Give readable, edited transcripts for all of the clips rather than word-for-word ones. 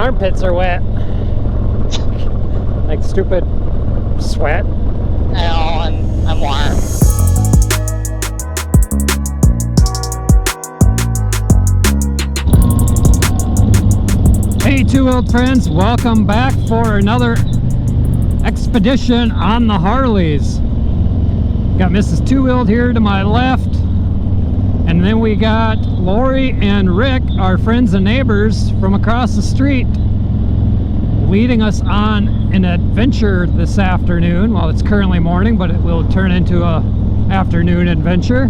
armpits are wet. Like stupid sweat. I know, I'm warm. Hey, two-wheeled friends, welcome back for another expedition on the Harleys. Got Mrs. Two-wheeled here to my left, and then we got Lori and Rick, our friends and neighbors from across the street, leading us on an adventure this afternoon. Well, it's currently morning, but it will turn into a afternoon adventure.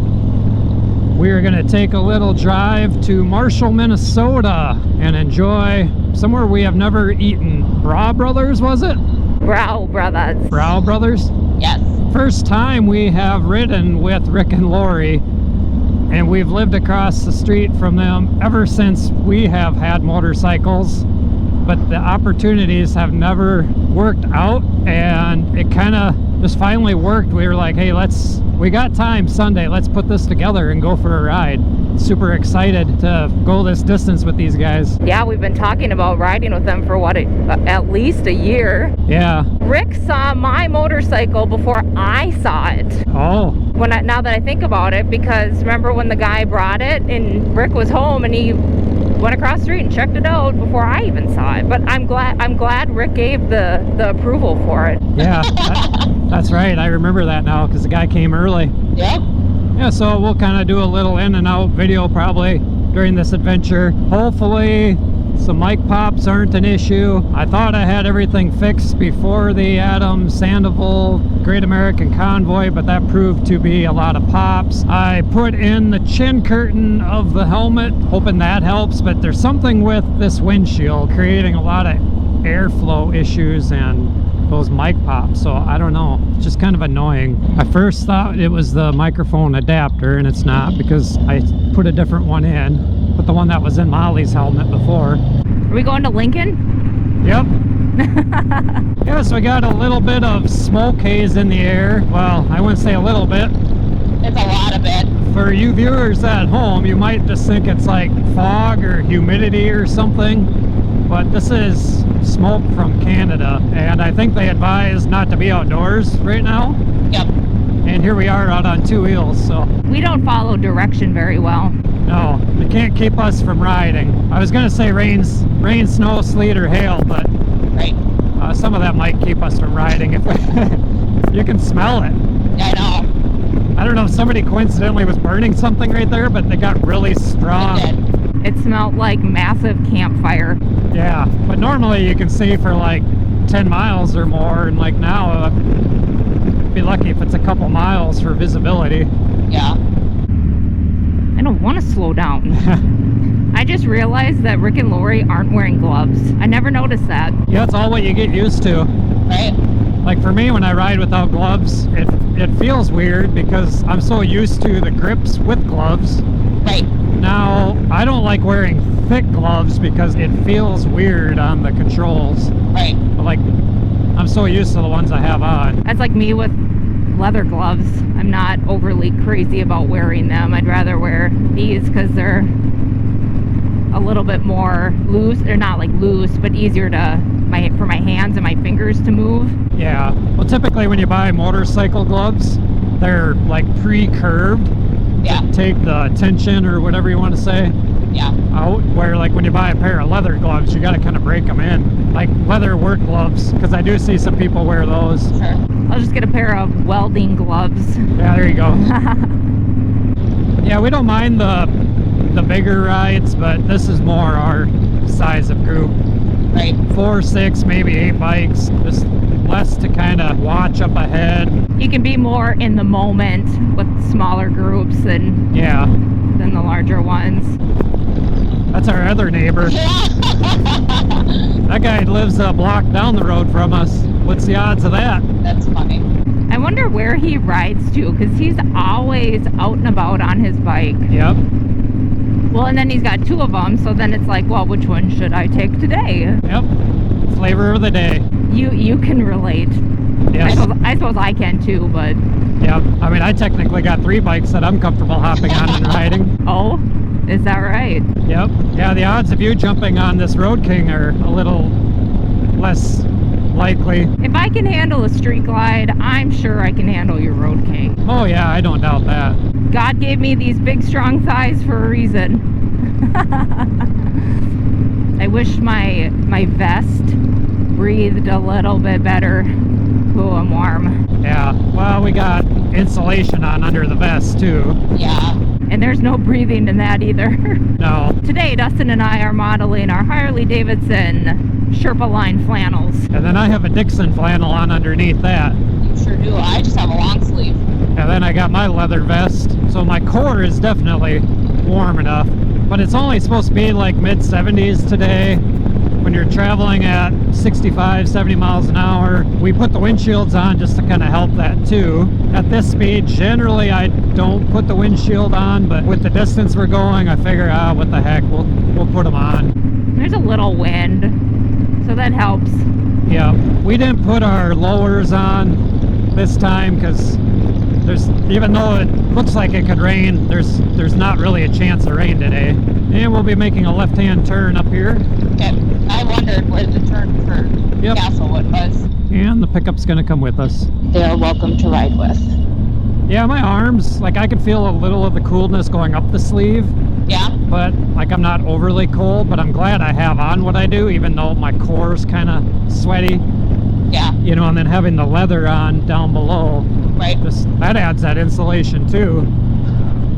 We are going to take a little drive to Marshall, Minnesota and enjoy somewhere we have never eaten. Brau Brothers, was it? Brau Brothers. Brau Brothers? Yes. First time we have ridden with Rick and Lori, and we've lived across the street from them ever since we have had motorcycles, but the opportunities have never worked out, and it kind of just finally worked. We were like, hey, we got time Sunday, let's put this together and go for a ride. Super excited to go this distance with these guys. Yeah, we've been talking about riding with them for what, at least a year. Yeah. Rick saw my motorcycle before I saw it. Oh. Now that I think about it, because remember when the guy brought it and Rick was home and he went across the street and checked it out before I even saw it. But I'm glad Rick gave the approval for it. Yeah, that's right. I remember that now because the guy came early. Yep. Yeah, so we'll kind of do a little in and out video probably during this adventure. Hopefully some mic pops aren't an issue. I thought I had everything fixed before the Adams Sandoval Great American Convoy, but that proved to be a lot of pops. I put in the chin curtain of the helmet, hoping that helps, but there's something with this windshield creating a lot of airflow issues and those mic pops, so I don't know. It's just kind of annoying. I first thought it was the microphone adapter, and it's not because I put a different one in. Put the one that was in Molly's helmet before. Are we going to Lincoln? Yep. Yeah, so we got a little bit of smoke haze in the air. Well, I wouldn't say a little bit. It's a lot of it. For you viewers at home, you might just think it's like fog or humidity or something, but this is smoke from Canada, and I think they advise not to be outdoors right now. Yep. And here we are out on two wheels, so We don't follow direction very well. no, it can't keep us from riding. I was gonna say rain, snow, sleet, or hail, but Right. some of that might keep us from riding if you can smell it. I know. I don't know if somebody coincidentally was burning something right there, but they got really strong. It did. It smelled like massive campfire. Yeah, but normally you can see for like 10 miles or more, and like now, be lucky if it's a couple miles for visibility. Yeah. I don't want to slow down. I just realized that Rick and Lori aren't wearing gloves. I never noticed that. Yeah, it's all what you get used to. Right. Like for me, when I ride without gloves, it feels weird because I'm so used to the grips with gloves. Right. Now, I don't like wearing thick gloves because it feels weird on the controls. Right. But like, I'm so used to the ones I have on. That's like me with leather gloves. I'm not overly crazy about wearing them. I'd rather wear these because they're a little bit more loose. They're not like loose, but easier for my hands and my fingers to move. Yeah. Well, typically when you buy motorcycle gloves, they're like pre-curved. Yeah. Take the tension or whatever you want to say Yeah. out, where like when you buy a pair of leather gloves, you got to kind of break them in, like leather work gloves, because I do see some people wear those. Sure. I'll just get a pair of welding gloves. Yeah, there you go. Yeah, we don't mind the bigger rides, but this is more our size of group. Right. 4, 6, maybe 8 bikes, just less to kind of watch up ahead. You can be more in the moment with smaller groups than the larger ones. That's our other neighbor. That guy lives a block down the road from us. What's the odds of that? That's funny. I wonder where he rides to, because he's always out and about on his bike. Yep. Well, and then he's got 2 of them, so then it's like, well, which one should I take today? Yep. Flavor of the day. You can relate. Yes. I suppose I can too, but... Yep. I mean, I technically got 3 bikes that I'm comfortable hopping on and riding. Oh? Is that right? Yep. Yeah, the odds of you jumping on this Road King are a little less likely. If I can handle a street glide, I'm sure I can handle your Road King. Oh yeah, I don't doubt that. God gave me these big strong thighs for a reason. I wish my vest breathed a little bit better. Oh, I'm warm. Yeah, well, we got insulation on under the vest too. Yeah, and there's no breathing in that either. No. Today, Dustin and I are modeling our Harley Davidson Sherpa line flannels. And then I have a Dixon flannel on underneath that. You sure do. I just have a long sleeve. And then I got my leather vest. So my core is definitely warm enough. But it's only supposed to be like mid-70s today. When you're traveling at 65, 70 miles an hour, we put the windshields on just to kind of help that too. At this speed, generally I don't put the windshield on, but with the distance we're going, I figure, what the heck, we'll put them on. There's a little wind, so that helps. Yeah, we didn't put our lowers on this time because even though it looks like it could rain, there's not really a chance of rain today. And we'll be making a left-hand turn up here. Yep. I wondered where the turn for Castlewood was. And the pickup's gonna come with us. They're welcome to ride with. Yeah, my arms, like I can feel a little of the coolness going up the sleeve. Yeah. But like I'm not overly cold, but I'm glad I have on what I do, even though my core's kind of sweaty. Yeah. You know, and then having the leather on down below. Right. That adds that insulation too.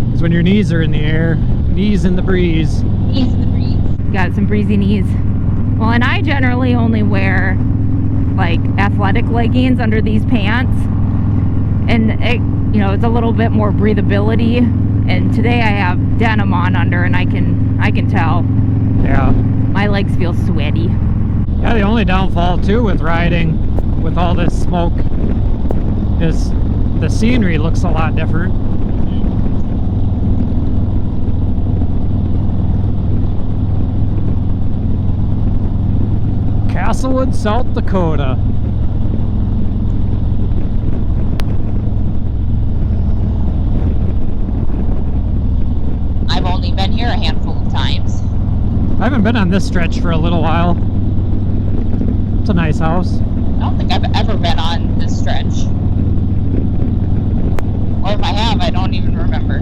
Because when your knees are in the air, knees in the breeze. Knees in the breeze. Got some breezy knees. Well, and I generally only wear like athletic leggings under these pants. And it, you know, it's a little bit more breathability. And today I have denim on under, and I can tell. Yeah. My legs feel sweaty. Yeah, the only downfall too with riding with all this smoke is the scenery looks a lot different. Castlewood, South Dakota. I've only been here a handful of times. I haven't been on this stretch for a little while. It's a nice house. I don't think I've ever been on this stretch. Or if I have, I don't even remember.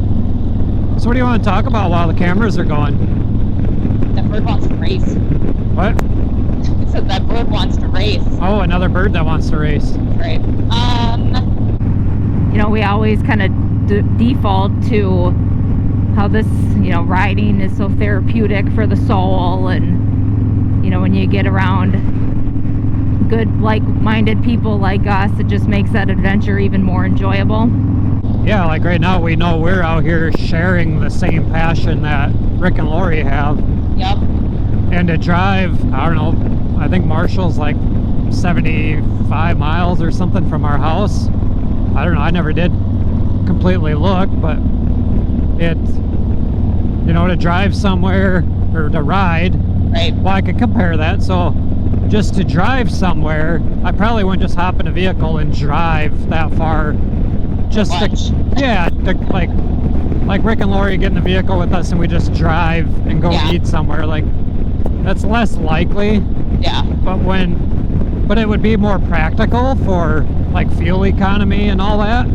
So what do you want to talk about while the cameras are going? That bird wants to race. What? It said that bird wants to race. Oh, another bird that wants to race. Right. You know, we always kind of default to how this, you know, riding is so therapeutic for the soul, and you know, when you get around good like-minded people like us, it just makes that adventure even more enjoyable. Yeah, like right now we know we're out here sharing the same passion that Rick and Lori have. Yep. And to drive, I don't know, I think Marshall's like 75 miles or something from our house. I don't know, I never did completely look, but it, you know, to drive somewhere or to ride, Right. well, I could compare that. So just to drive somewhere, I probably wouldn't just hop in a vehicle and drive that far. Just to, yeah, to, like Rick and Lori get in the vehicle with us and we just drive and go eat somewhere. Like that's less likely. Yeah. But it would be more practical for like fuel economy and all that.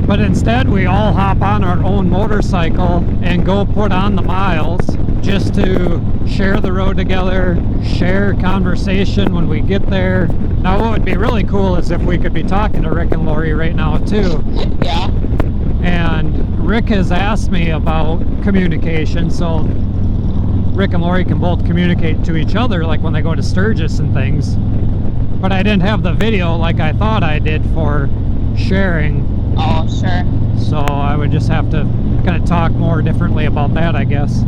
But instead we all hop on our own motorcycle and go put on the miles just to share the road together, share conversation when we get there. Now what would be really cool is if we could be talking to Rick and Lori right now too. Yeah. And Rick has asked me about communication, so Rick and Lori can both communicate to each other like when they go to Sturgis and things. But I didn't have the video like I thought I did for sharing. Oh, sure. So I would just have to kind of talk more differently about that, I guess.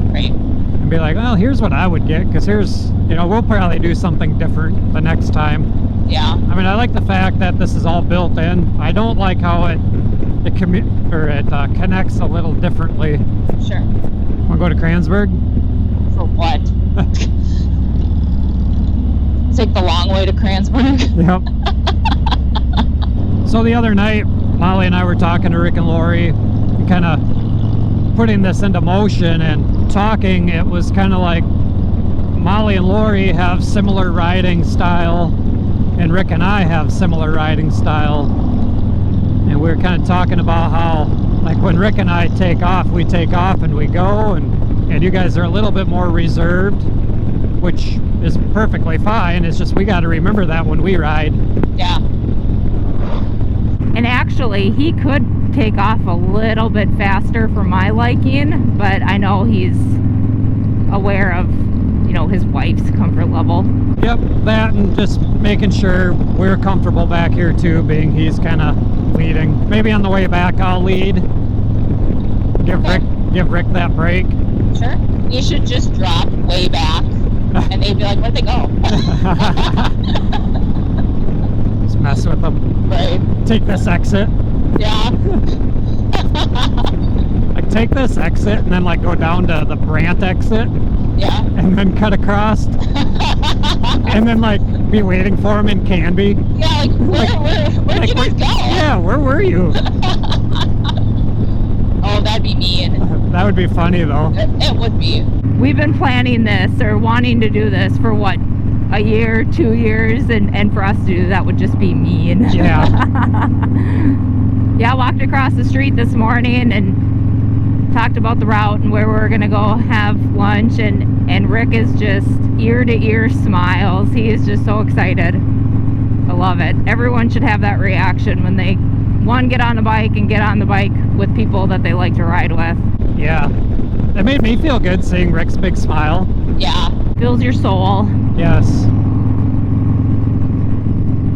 Right. And be like, well, here's what I would get, because here's, you know, we'll probably do something different the next time. Yeah. I mean, I like the fact that this is all built in. I don't like how it connects a little differently. Sure. Want to go to Kransburg? For what? Take the long way to Kransburg? Yep. So the other night, Molly and I were talking to Rick and Lori, and kind of putting this into motion and talking, it was kind of like Molly and Lori have similar riding style, and Rick and I have similar riding style. And we were kind of talking about how, like, when Rick and I take off, we take off and we go, and you guys are a little bit more reserved, which is perfectly fine. It's just we got to remember that when we ride. Yeah. And actually, he could take off a little bit faster for my liking, but I know he's aware of, you know, his wife's comfort level. Yep, that, and just making sure we're comfortable back here too, being he's kind of leading. Maybe on the way back I'll lead. Give Rick that break. Sure. You should just drop way back, and they'd be like, where'd they go? Just mess with them. Right. Take this exit. Yeah. Like, take this exit and then like go down to the Brant exit Yeah. and then cut across and then like be waiting for him in Canby. Yeah, like, where'd Like, you guys go? yeah, where were you? Oh, that'd be mean. That would be funny though. It would be. We've been planning this or wanting to do this for what, a year, 2 years, and for us to do that would just be mean. Yeah. Yeah, I walked across the street this morning and talked about the route and where we're gonna go have lunch, and Rick is just ear to ear smiles. He is just so excited. I love it. Everyone should have that reaction when they get on a bike and get on the bike with people that they like to ride with. Yeah. It made me feel good seeing Rick's big smile. Yeah. Fills your soul. Yes.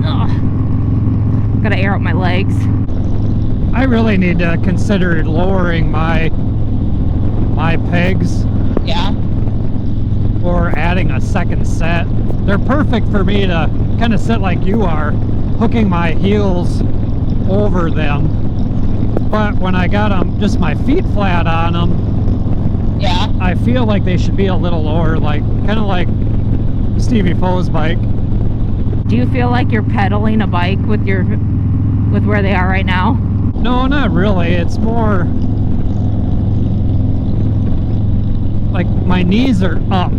Ugh. Gotta air out my legs. I really need to consider lowering my pegs Yeah. or adding a second set. They're perfect for me to kind of sit like you are, hooking my heels over them. But when I got them, just my feet flat on them, Yeah. I feel like they should be a little lower, like kind of like Stevie Foe's bike. Do you feel like you're pedaling a bike with where they are right now? No, not really. It's more like my knees are up,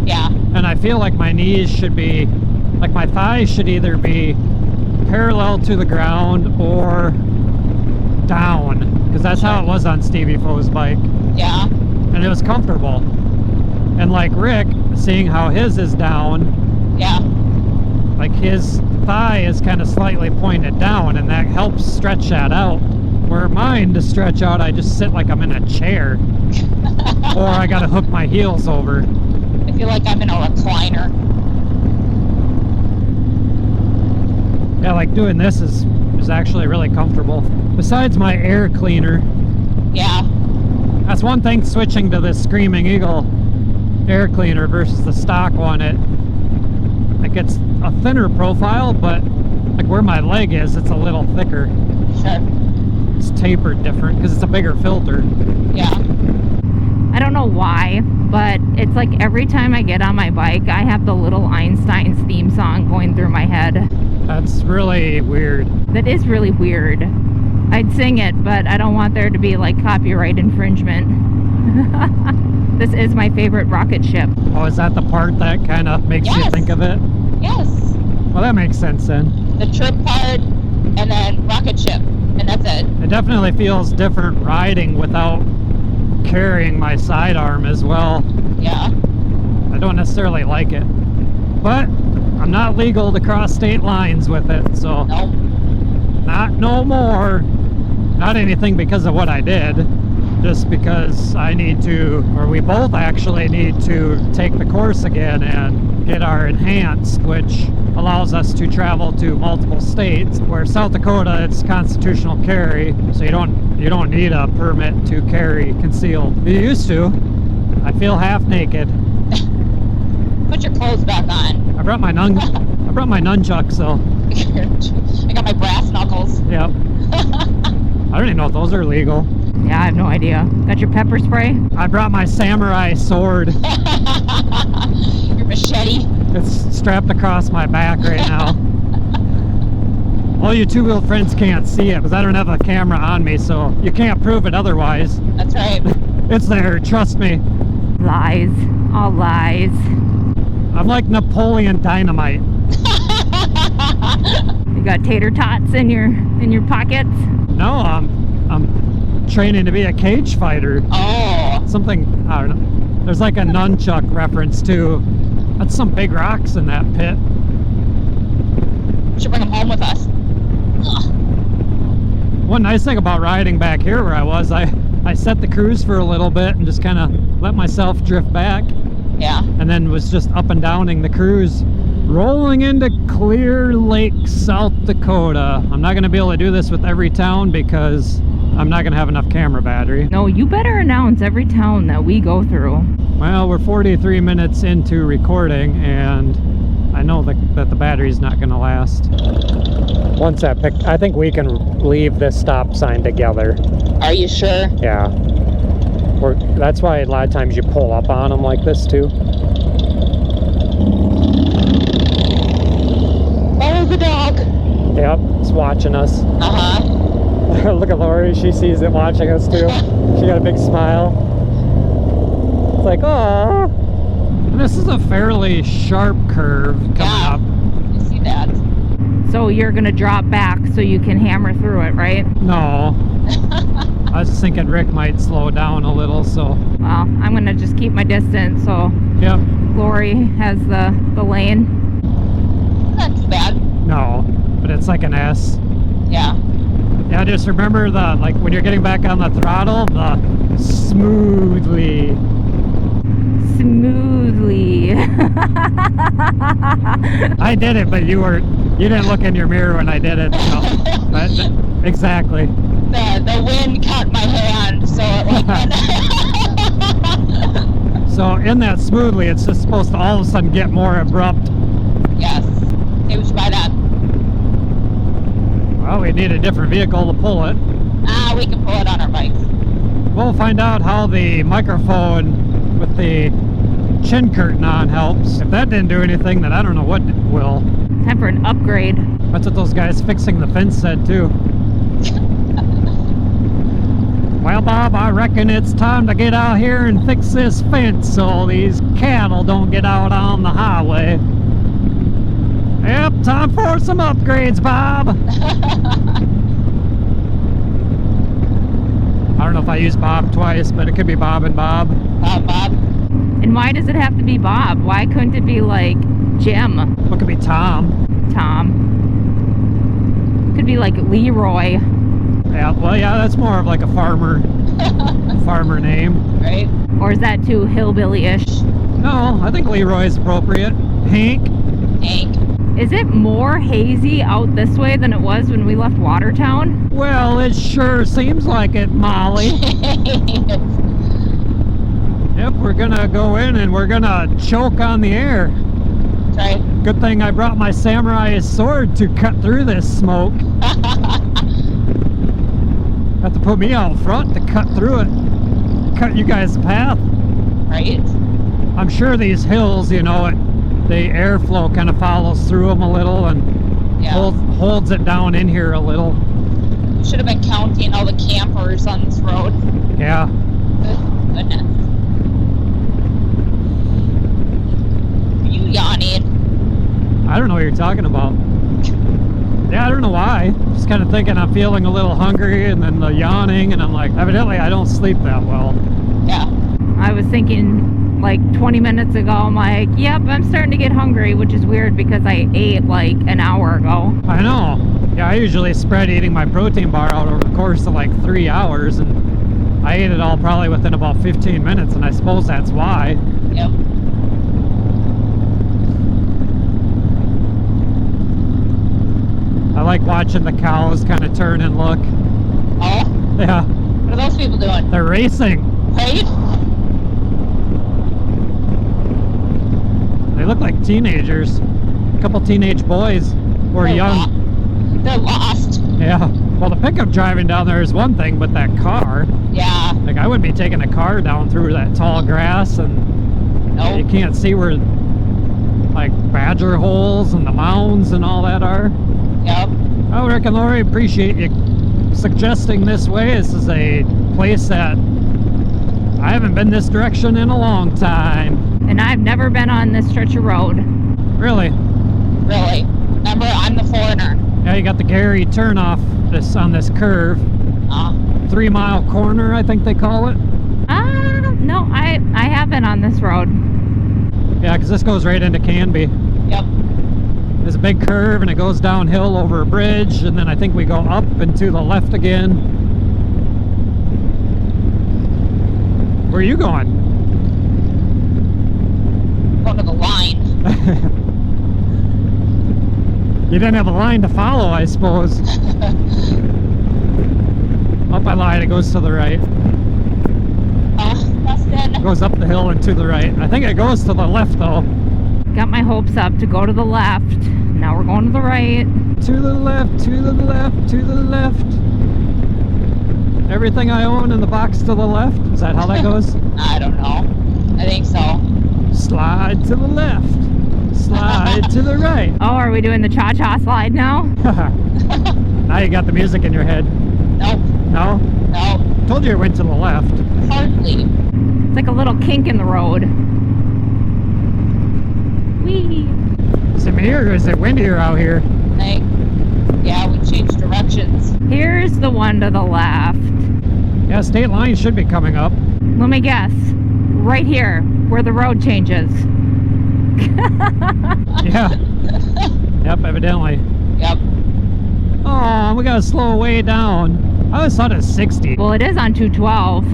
Yeah. and I feel like my knees should be, like my thighs should either be parallel to the ground or down, because that's how it was on Stevie Foe's bike, Yeah. and it was comfortable. And like Rick, seeing how his is down, Yeah. like his thigh is kind of slightly pointed down, and that helps stretch that out. Where mine, to stretch out, I just sit like I'm in a chair, or I gotta hook my heels over. I feel like I'm in a recliner. Yeah, like doing this is actually really comfortable. Besides my air cleaner, Yeah. that's one thing switching to this Screaming Eagle air cleaner versus the stock one. It gets a thinner profile, but like where my leg is, it's a little thicker. Sure. It's tapered different because it's a bigger filter. Yeah. I don't know why, but it's like every time I get on my bike, I have the Little Einstein's theme song going through my head. That's really weird. That is really weird. I'd sing it, but I don't want there to be like copyright infringement. This is my favorite rocket ship. Oh, is that the part that kind of makes you Yes. think of it? Yes. Well, that makes sense then. The trip part, and then rocket ship, and that's it. It definitely feels different riding without carrying my sidearm as well. Yeah. I don't necessarily like it, but I'm not legal to cross state lines with it, so Nope. not no more. Not anything because of what I did, just because I need to, or we both actually need to take the course again and get our enhanced, which allows us to travel to multiple states. Where South Dakota, it's constitutional carry, so you don't need a permit to carry concealed. You used to. I feel half naked. Put your clothes back on. I brought my nunchucks, so I got my brass knuckles. yep. I don't even know if those are legal. Yeah, I have no idea. Got your pepper spray? I brought my samurai sword. Your machete. It's strapped across my back right now. All you two-wheeled friends can't see it because I don't have a camera on me, so you can't prove it otherwise. That's right. It's there, trust me. Lies. All lies. I'm like Napoleon Dynamite. You got tater tots in your pockets? No, I'm training to be a cage fighter. Oh. Something, I don't know. There's like a nunchuck reference too. That's some big rocks in that pit. We should bring them home with us. Ugh. One nice thing about riding back here where I was, I set the cruise for a little bit and just kind of let myself drift back. Yeah. And then was just up and downing the cruise, rolling into Clear Lake, South Dakota. I'm not going to be able to do this with every town because I'm not going to have enough camera battery. No, you better announce every town that we go through. Well, we're 43 minutes into recording and I know that the battery's not going to last. Once that I think we can leave this stop sign together. Are you sure? Yeah. That's why a lot of times you pull up on them like this too. Oh, the dog. Yep, it's watching us. Uh-huh. Look at Lori, she sees it watching us too. She got a big smile. It's like, aww. This is a fairly sharp curve coming up. You see that? So you're gonna drop back so you can hammer through it, right? No. I was thinking Rick might slow down a little, so. Well, I'm gonna just keep my distance so Yep. Lori has the lane. Not too bad. No, but it's like an S. Yeah. Yeah, just remember like when you're getting back on the throttle, the smoothly. Smoothly. I did it, but you didn't look in your mirror when I did it. So. But, exactly. The wind caught my hand, so it like So in that smoothly, it's just supposed to all of a sudden get more abrupt. Yes. Hey, we should buy that. Well, we need a different vehicle to pull it. We can pull it on our bikes. We'll find out how the microphone with the chin curtain on helps. If that didn't do anything, then I don't know what will. Time for an upgrade. That's what those guys fixing the fence said too. Well, Bob, I reckon it's time to get out here and fix this fence so these cattle don't get out on the highway. Yep, time for some upgrades, Bob. I don't know if I used Bob twice, but it could be Bob and Bob. Bob. And why does it have to be Bob? Why couldn't it be like Jim? What could be Tom? Could be like Leroy. Yeah, well, yeah, that's more of like a farmer name. Right? Or is that too hillbilly-ish? No, I think Leroy is appropriate. Hank. Is it more hazy out this way than it was when we left Watertown? Well, it sure seems like it, Molly. Yep, we're gonna go in and we're gonna choke on the air. Right. Good thing I brought my samurai sword to cut through this smoke. Have to put me out front to cut through it. Cut you guys the path. Right? I'm sure these hills, the airflow kind of follows through them a little and holds it down in here a little. Should have been counting all the campers on this road. Yeah. Goodness. Are you yawning? I don't know what you're talking about. Yeah, I don't know why. Just kind of thinking I'm feeling a little hungry and then the yawning and I'm like, evidently I don't sleep that well. Yeah. I was thinking like 20 minutes ago, I'm like, yep, I'm starting to get hungry, which is weird because I ate like an hour ago. I know. Yeah, I usually spread eating my protein bar out over the course of like 3 hours and I ate it all probably within about 15 minutes and I suppose that's why. Yep. I like watching the cows kind of turn and look. Oh? Yeah. What are those people doing? They're racing. Right? They look like teenagers. A couple teenage boys. Or They're young. They're lost. Yeah. Well, the pickup driving down there is one thing, but that car. Yeah. Like, I wouldn't be taking a car down through that tall grass and Nope. you can't see where, like, badger holes and the mounds and all that are. Yep. Oh, Rick and Lori, appreciate you suggesting this way. This is a place that I haven't been this direction in a long time. And I've never been on this stretch of road. Really? Really. Remember, I'm the foreigner. Yeah, you got the Gary turnoff on this curve. 3 mile corner, I think they call it. No, I have been on this road. Yeah, because this goes right into Canby. Yep. There's a big curve and it goes downhill over a bridge, and then I think we go up and to the left again. Where are you going? Going to the line. You didn't have a line to follow, I suppose. Up I lied, it goes to the right. Dustin. It goes up the hill and to the right. I think it goes to the left though. Got my hopes up to go to the left. Now we're going to the right. To the left, to the left, to the left. Everything I own in the box to the left. Is that how that goes? I don't know. I think so. Slide to the left. Slide to the right. Oh, are we doing the cha-cha slide now? Now you got the music in your head. Nope. No? Nope. Told you it went to the left. Hardly. It's like a little kink in the road. Whee! Is it me or is it windier out here? Like, yeah, we changed directions. Here's the one to the left. Yeah, state line should be coming up. Let me guess. Right here, where the road changes. Yeah. Yep, evidently. Yep. Oh, we gotta slow way down. I always thought it was 60. Well, it is on 212.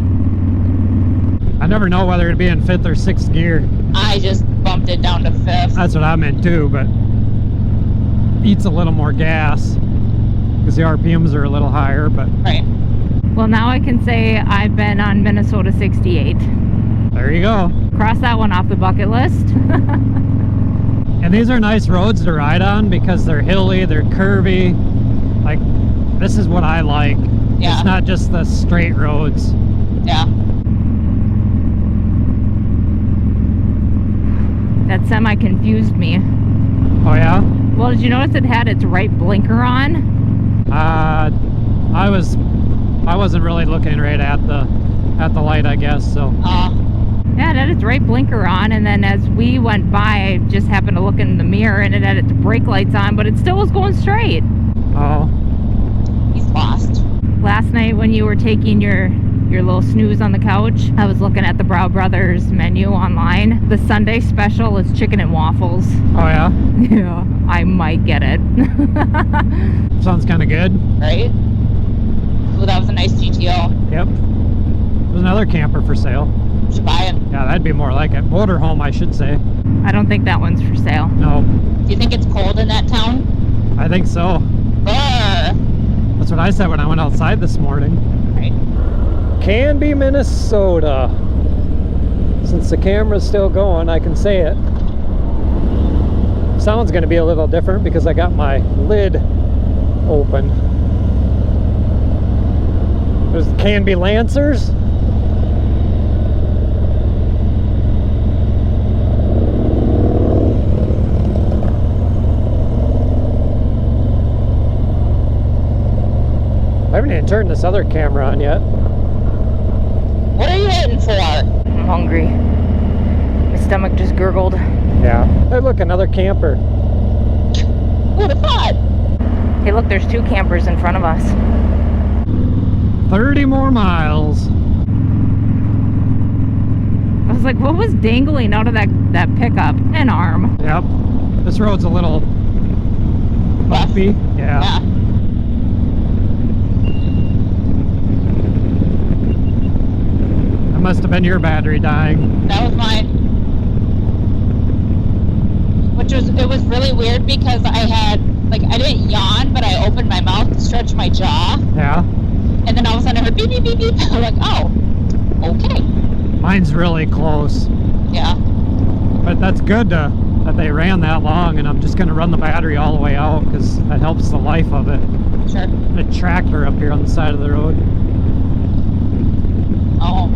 I never know whether it'd be in 5th or 6th gear. I just bumped it down to 5th. That's what I meant too, but eats a little more gas because the RPMs are a little higher, but Right. Well, now I can say I've been on Minnesota 68. there you go. Cross that one off the bucket list. And these are nice roads to ride on because they're hilly, they're curvy. Like, this is what I like. Yeah. It's not just the straight roads. Yeah. That semi confused me. Oh yeah? Well, did you notice it had its right blinker on? I wasn't really looking right at the light, I guess, so. Yeah, it had its right blinker on, and then as we went by, I just happened to look in the mirror and it had its brake lights on, but it still was going straight. Oh. He's lost. Last night when you were taking your little snooze on the couch, I was looking at the Brau Brothers menu online. The Sunday special is chicken and waffles. Oh yeah? Yeah, I might get it. Sounds kind of good. Right? Ooh, that was a nice GTO. Yep. There's another camper for sale. Should buy it. Yeah, that'd be more like it. Motorhome, I should say. I don't think that one's for sale. No, Do you think it's cold in that town? I think so. Brr. That's what I said when I went outside this morning. Right. Canby, Minnesota. Since the camera's still going, I can say it. Sound's gonna be a little different because I got my lid open. There's the Canby Lancers. I haven't even turned this other camera on yet. What are you waiting for? I'm hungry. My stomach just gurgled. Yeah. Hey, look, another camper. Who would have thought? Hey, look, there's two campers in front of us. 30 more miles. I was like, what was dangling out of that pickup? An arm. Yep. This road's a little bumpy. Yeah. Yeah. That must have been your battery dying. That was mine. It was really weird because I didn't yawn, but I opened my mouth to stretch my jaw. Yeah. And then all of a sudden I heard beep, beep, beep, beep. I'm like, oh, okay. Mine's really close. Yeah. But that's good that they ran that long, and I'm just going to run the battery all the way out because that helps the life of it. Sure. The tractor up here on the side of the road. Oh.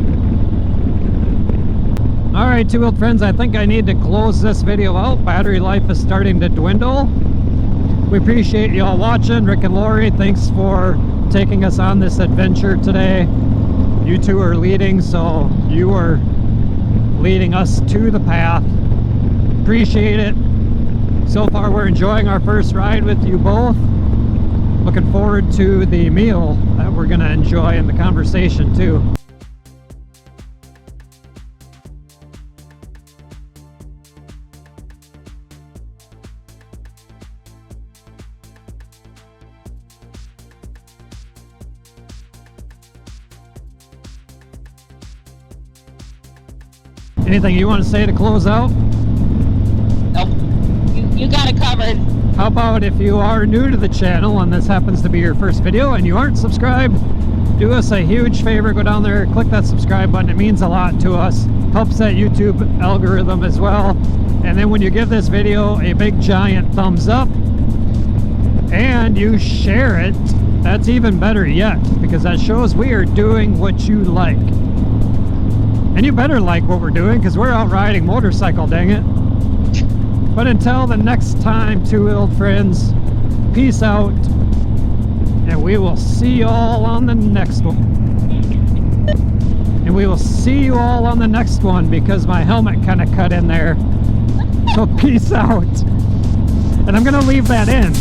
Alright, two-wheeled friends, I think I need to close this video out. Battery life is starting to dwindle. We appreciate you all watching. Rick and Lori, thanks for taking us on this adventure today. You two are leading, so you are leading us to the path. Appreciate it. So far we're enjoying our first ride with you both. Looking forward to the meal that we're gonna enjoy and the conversation too. Anything you want to say to close out? Nope. You got it covered. How about if you are new to the channel and this happens to be your first video and you aren't subscribed, do us a huge favor, go down there, click that subscribe button. It means a lot to us. Helps that YouTube algorithm as well. And then when you give this video a big giant thumbs up and you share it, that's even better yet, because that shows we are doing what you like. And you better like what we're doing, because we're out riding motorcycle, dang it. But until the next time, two-wheeled friends, peace out, and we will see you all on the next one. And we will see you all on the next one, because my helmet kind of cut in there. So peace out. And I'm going to leave that in.